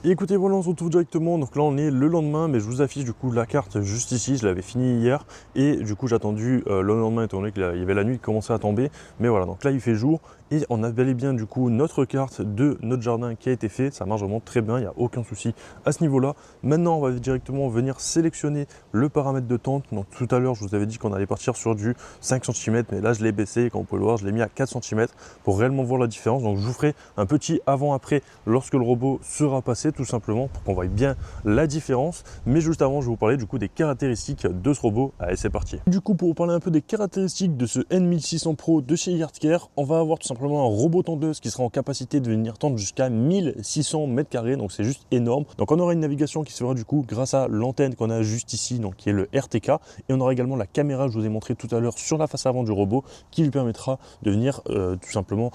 Et écoutez, voilà, on se retrouve directement. Donc là, on est le lendemain, mais je vous affiche du coup la carte juste ici. Je l'avais fini hier et du coup, j'ai attendu le lendemain étant donné qu'il y avait la nuit qui commençait à tomber. Mais voilà, donc là, il fait jour et on a bel et bien du coup notre carte de notre jardin qui a été fait. Ça marche vraiment très bien, il n'y a aucun souci à ce niveau-là. Maintenant, on va directement venir sélectionner le paramètre de tente. Donc tout à l'heure, je vous avais dit qu'on allait partir sur du 5 cm, mais là, je l'ai baissé et comme vous pouvez le voir, je l'ai mis à 4 cm pour réellement voir la différence. Donc je vous ferai un petit avant-après lorsque le robot sera passé, tout simplement pour qu'on voie bien la différence. Mais juste avant, je vais vous parler du coup des caractéristiques de ce robot. Allez, c'est parti. Du coup, pour vous parler un peu des caractéristiques de ce N1600 Pro de chez Yardcare, on va avoir tout simplement un robot tondeuse qui sera en capacité de venir tendre jusqu'à 1600 m², donc c'est juste énorme. Donc on aura une navigation qui se fera du coup grâce à l'antenne qu'on a juste ici, donc qui est le RTK, et on aura également la caméra que je vous ai montré tout à l'heure sur la face avant du robot qui lui permettra de venir tout simplement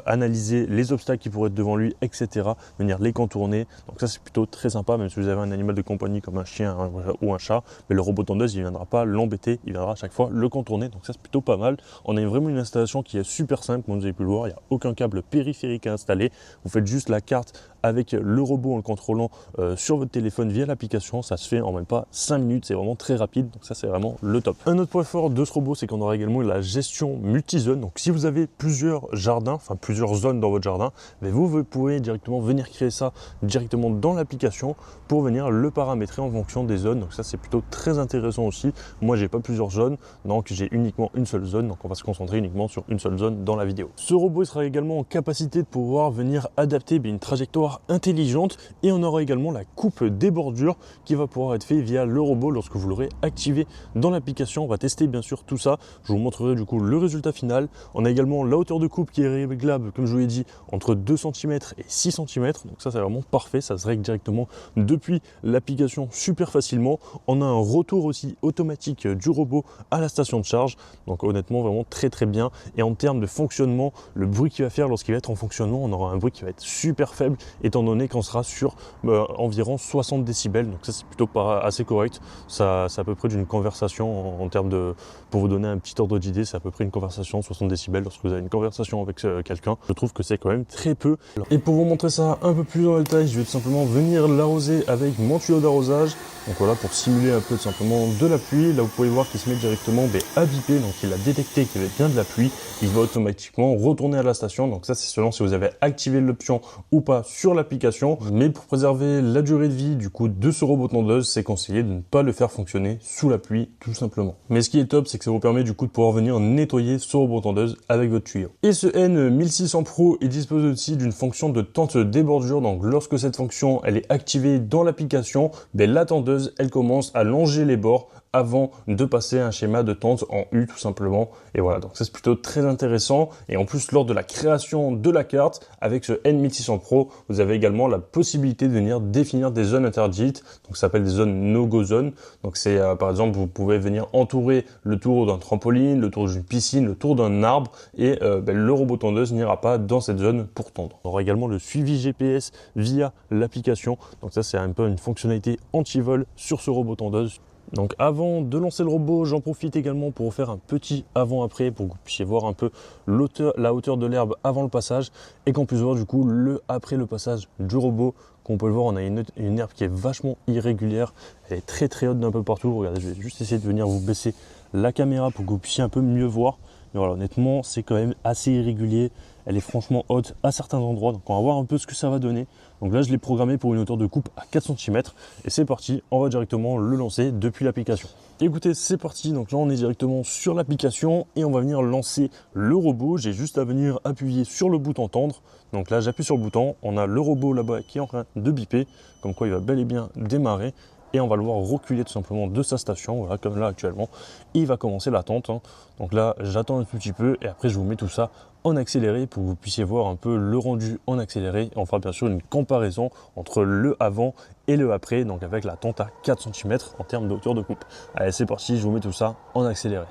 analyser les obstacles qui pourraient être devant lui, etc., venir les contourner. Donc ça, c'est plutôt très sympa, même si vous avez un animal de compagnie comme un chien ou un chat, mais le robot tondeuse, il ne viendra pas l'embêter, il viendra à chaque fois le contourner. Donc ça, c'est plutôt pas mal. On a vraiment une installation qui est super simple, comme vous avez pu le voir, il n'y a aucun câble périphérique à installer. Vous faites juste la carte avec le robot en le contrôlant sur votre téléphone via l'application. Ça se fait en même pas 5 minutes, c'est vraiment très rapide, donc ça c'est vraiment le top. Un autre point fort de ce robot, c'est qu'on aura également la gestion multi-zone. Donc si vous avez plusieurs jardins, enfin plusieurs zones dans votre jardin, mais vous pouvez directement venir créer ça directement dans l'application pour venir le paramétrer en fonction des zones. Donc ça c'est plutôt très intéressant aussi. Moi j'ai pas plusieurs zones, donc j'ai uniquement une seule zone, donc on va se concentrer uniquement sur une seule zone dans la vidéo. Ce robot il sera également en capacité de pouvoir venir adapter une trajectoire intelligente, et on aura également la coupe des bordures qui va pouvoir être fait via le robot lorsque vous l'aurez activé dans l'application. On va tester bien sûr tout ça, je vous montrerai du coup le résultat final. On a également la hauteur de coupe qui est réglable, comme je vous l'ai dit, entre 2 cm et 6 cm, donc ça c'est vraiment parfait, ça se règle directement depuis l'application super facilement. On a un retour aussi automatique du robot à la station de charge, donc honnêtement vraiment très très bien. Et en termes de fonctionnement, le bruit qu'il va faire lorsqu'il va être en fonctionnement, on aura un bruit qui va être super faible étant donné qu'on sera sur environ 60 décibels, donc ça c'est plutôt pas assez correct. Ça c'est à peu près d'une conversation en termes de, pour vous donner un petit ordre d'idée, c'est à peu près une conversation 60 décibels lorsque vous avez une conversation avec quelqu'un. Je trouve que c'est quand même très peu. Et pour vous montrer ça un peu plus en détail, je vais tout simplement venir l'arroser avec mon tuyau d'arrosage. Donc voilà, pour simuler un peu tout simplement de la pluie. Là vous pouvez voir qu'il se met directement à biper, donc il a détecté qu'il y avait bien de la pluie, il va automatiquement retourner à la station. Donc ça c'est selon si vous avez activé l'option ou pas sur l'application, mais pour préserver la durée de vie du coup de ce robot tondeuse, c'est conseillé de ne pas le faire fonctionner sous la pluie tout simplement. Mais ce qui est top, c'est que ça vous permet du coup de pouvoir venir nettoyer ce robot tondeuse avec votre tuyau. Et ce N1600 Pro, il dispose aussi d'une fonction de tente des bordures. Donc lorsque cette fonction elle est activée dans l'application, la tondeuse elle commence à longer les bords avant de passer un schéma de tente en U tout simplement. Et voilà, donc ça c'est plutôt très intéressant. Et en plus, lors de la création de la carte avec ce N1600 Pro, vous avez également la possibilité de venir définir des zones interdites. Donc ça s'appelle des zones no-go zones. Donc c'est par exemple, vous pouvez venir entourer le tour d'un trampoline, le tour d'une piscine, le tour d'un arbre, et le robot tondeuse n'ira pas dans cette zone pour tondre. On aura également le suivi GPS via l'application. Donc ça c'est un peu une fonctionnalité anti-vol sur ce robot tondeuse. Donc avant de lancer le robot, j'en profite également pour vous faire un petit avant-après pour que vous puissiez voir un peu la hauteur de l'herbe avant le passage, et qu'on puisse voir du coup après le passage du robot. Comme on peut le voir, on a une herbe qui est vachement irrégulière, elle est très très haute d'un peu partout. Regardez, je vais juste essayer de venir vous baisser la caméra pour que vous puissiez un peu mieux voir. Mais voilà, honnêtement, c'est quand même assez irrégulier. Elle est franchement haute à certains endroits. Donc on va voir un peu ce que ça va donner. Donc là, je l'ai programmé pour une hauteur de coupe à 4 cm. Et c'est parti, on va directement le lancer depuis l'application. Écoutez, c'est parti. Donc là, on est directement sur l'application et on va venir lancer le robot. J'ai juste à venir appuyer sur le bouton tendre. Donc là, j'appuie sur le bouton. On a le robot là-bas qui est en train de biper. Comme quoi, il va bel et bien démarrer. Et on va le voir reculer tout simplement de sa station, voilà, comme là actuellement. Et il va commencer la tente. Donc là, j'attends un tout petit peu et après, je vous mets tout ça en accéléré pour que vous puissiez voir un peu le rendu en accéléré. Et on fera bien sûr une comparaison entre le avant et le après, donc avec la tente à 4 cm en termes de hauteur de coupe. Allez, c'est parti, je vous mets tout ça en accéléré.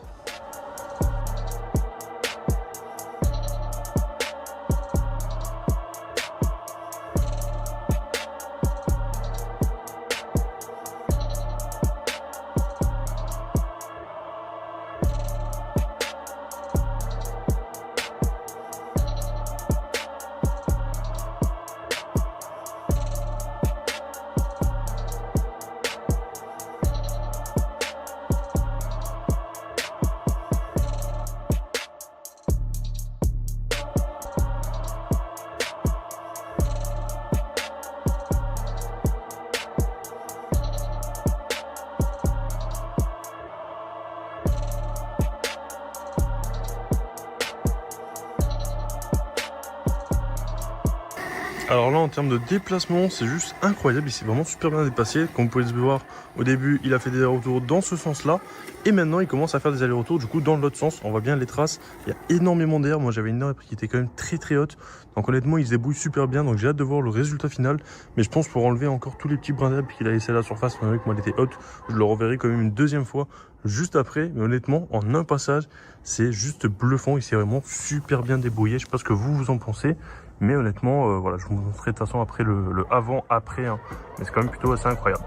Alors là, en termes de déplacement, c'est juste incroyable. Il s'est vraiment super bien déplacé. Comme vous pouvez le voir, au début, il a fait des allers-retours dans ce sens-là. Et maintenant, il commence à faire des allers-retours du coup dans l'autre sens. On voit bien les traces. Il y a énormément d'air. Moi, j'avais une herbe qui était quand même très haute. Donc honnêtement, il se débrouille super bien. Donc j'ai hâte de voir le résultat final. Mais je pense pour enlever encore tous les petits brins d'herbe qu'il a laissé à la surface, étant donné que moi, elle était haute, je le reverrai quand même une deuxième fois juste après. Mais honnêtement, en un passage, c'est juste bluffant. Il s'est vraiment super bien débrouillé. Je sais pas ce que vous en pensez. Mais honnêtement, voilà, je vous montrerai de toute façon après le avant-après. Hein. Mais c'est quand même plutôt assez incroyable.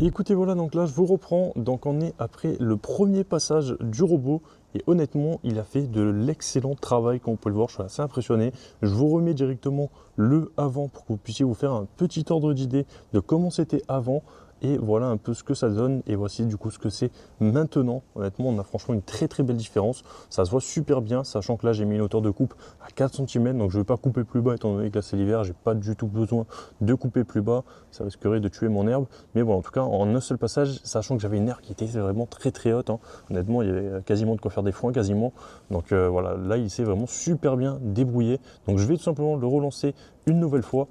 Et écoutez, voilà, donc là je vous reprends. Donc on est après le premier passage du robot. Et honnêtement, il a fait de l'excellent travail, comme vous pouvez le voir. Je suis assez impressionné. Je vous remets directement le avant pour que vous puissiez vous faire un petit ordre d'idée de comment c'était avant. Et voilà un peu ce que ça donne. Et voici du coup ce que c'est maintenant. Honnêtement, on a franchement une très belle différence. Ça se voit super bien, sachant que là j'ai mis une hauteur de coupe à 4 cm. Donc je ne vais pas couper plus bas, étant donné que là c'est l'hiver. J'ai pas du tout besoin de couper plus bas. Ça risquerait de tuer mon herbe. Mais bon, en tout cas, en un seul passage, sachant que j'avais une herbe qui était vraiment très haute. Hein. Honnêtement, il y avait quasiment de quoi faire des foins, quasiment. Donc voilà, là il s'est vraiment super bien débrouillé. Donc je vais tout simplement le relancer une nouvelle fois.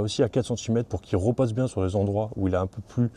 Aussi à 4 cm pour qu'il repasse bien sur les endroits où il a un peu plus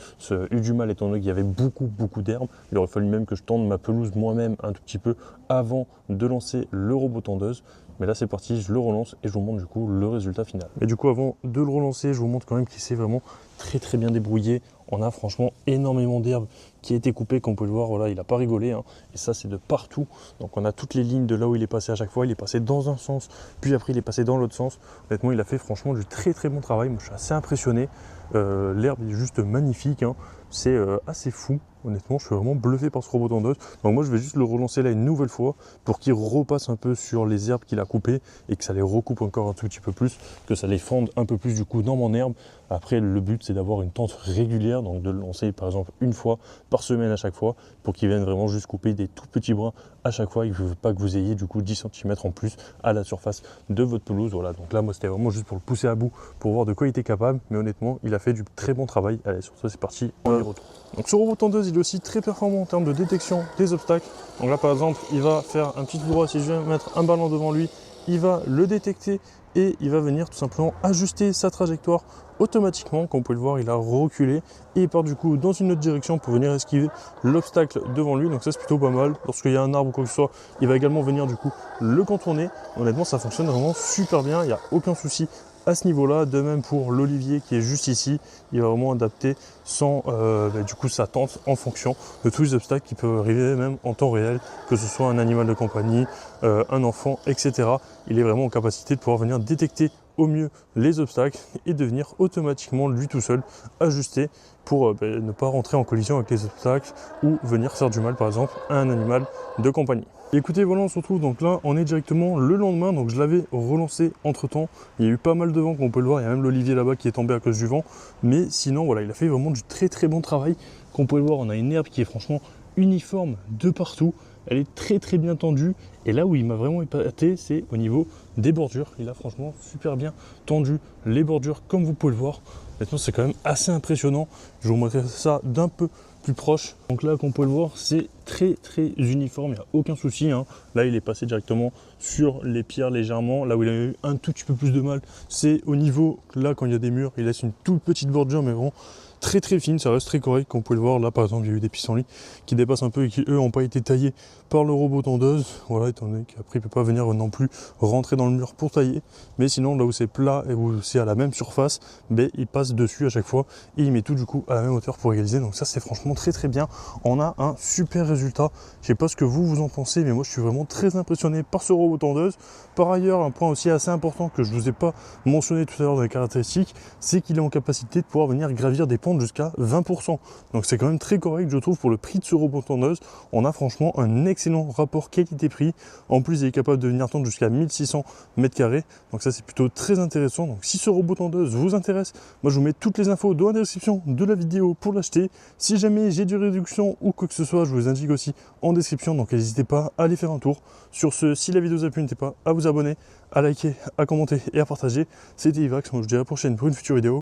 eu du mal, étant donné qu'il y avait beaucoup d'herbes. Il aurait fallu même que je tende ma pelouse moi-même un tout petit peu avant de lancer le robot tondeuse. Mais là c'est parti, je le relance et je vous montre du coup le résultat final. Mais du coup avant de le relancer, je vous montre quand même qu'il s'est vraiment très bien débrouillé. On a franchement énormément d'herbes qui a été coupées, comme vous pouvez le voir, voilà, il n'a pas rigolé. Hein. Et ça c'est de partout. Donc on a toutes les lignes de là où il est passé à chaque fois. Il est passé dans un sens, puis après il est passé dans l'autre sens. Honnêtement, il a fait franchement du très bon travail. Moi je suis assez impressionné. L'herbe est juste magnifique. Hein. C'est assez fou. Honnêtement, je suis vraiment bluffé par ce robot tondeuse. Donc moi, je vais juste le relancer là une nouvelle fois pour qu'il repasse un peu sur les herbes qu'il a coupées et que ça les recoupe encore un tout petit peu plus, que ça les fende un peu plus du coup dans mon herbe. Après, le but, c'est d'avoir une tente régulière, donc de le lancer par exemple une fois par semaine à chaque fois pour qu'il vienne vraiment juste couper des tout petits brins à chaque fois. Il ne veut pas que vous ayez du coup 10 cm en plus à la surface de votre pelouse. Voilà, donc là, moi, c'était vraiment juste pour le pousser à bout pour voir de quoi il était capable. Mais honnêtement, il a fait du très bon travail. Allez, sur ça, c'est parti, on y retourne. Donc ce robot tondeuse, il est aussi très performant en termes de détection des obstacles. Donc là par exemple, il va faire un petit droit, si je viens mettre un ballon devant lui, il va le détecter et il va venir tout simplement ajuster sa trajectoire automatiquement. Comme vous pouvez le voir, il a reculé et il part du coup dans une autre direction pour venir esquiver l'obstacle devant lui. Donc ça c'est plutôt pas mal. Lorsqu'il y a un arbre ou quoi que ce soit, il va également venir du coup le contourner. Honnêtement, ça fonctionne vraiment super bien, il n'y a aucun souci à ce niveau-là. De même pour l'olivier qui est juste ici, il va vraiment adapter du coup sa tente en fonction de tous les obstacles qui peuvent arriver même en temps réel, que ce soit un animal de compagnie, un enfant, etc. Il est vraiment en capacité de pouvoir venir détecter au mieux les obstacles et de venir automatiquement lui tout seul ajuster pour ne pas rentrer en collision avec les obstacles ou venir faire du mal par exemple à un animal de compagnie. Écoutez, voilà, on se retrouve donc là, on est directement le lendemain, donc je l'avais relancé entre temps. Il y a eu pas mal de vent, comme on peut le voir, il y a même l'olivier là-bas qui est tombé à cause du vent, mais sinon voilà, il a fait vraiment du très bon travail. Comme vous pouvez le voir, on a une herbe qui est franchement uniforme de partout, elle est très bien tendue, et là où il m'a vraiment épaté, c'est au niveau des bordures. Il a franchement super bien tendu les bordures, comme vous pouvez le voir. Maintenant, c'est quand même assez impressionnant. Je vais vous montrer ça d'un peu plus proche. Donc là, comme on peut le voir, c'est très uniforme, il n'y a aucun souci. Hein. Là, il est passé directement sur les pierres légèrement. Là où il a eu un tout petit peu plus de mal, c'est au niveau, là, quand il y a des murs, il laisse une toute petite bordure, mais vraiment très fine, ça reste très correct. Comme vous pouvez le voir, là par exemple, il y a eu des pissenlits qui dépassent un peu et qui eux n'ont pas été taillés par le robot tondeuse. Voilà, étant donné qu'après il ne peut pas venir non plus rentrer dans le mur pour tailler. Mais sinon, là où c'est plat et où c'est à la même surface, il passe dessus à chaque fois et il met tout du coup à la même hauteur pour égaliser. Donc ça, c'est franchement très bien. On a un super résultat. Je sais pas ce que vous en pensez, mais moi je suis vraiment très impressionné par ce robot tondeuse. Par ailleurs, un point aussi assez important que je ne vous ai pas mentionné tout à l'heure dans les caractéristiques, c'est qu'il est en capacité de pouvoir venir gravir des pentes jusqu'à 20%. Donc c'est quand même très correct, je trouve, pour le prix de ce robot tondeuse. On a franchement un excellent rapport qualité-prix. En plus, il est capable de venir tendre jusqu'à 1600 m². Donc ça, c'est plutôt très intéressant. Donc si ce robot tondeuse vous intéresse, moi je vous mets toutes les infos dans la description de la vidéo pour l'acheter. Si jamais j'ai du réduction ou quoi que ce soit, je vous indique aussi en description. Donc n'hésitez pas à aller faire un tour. Sur ce, si la vidéo vous a plu, n'hésitez pas à vous abonner, à liker, à commenter et à partager. C'était Ivax, moi je vous dis à la prochaine pour une future vidéo.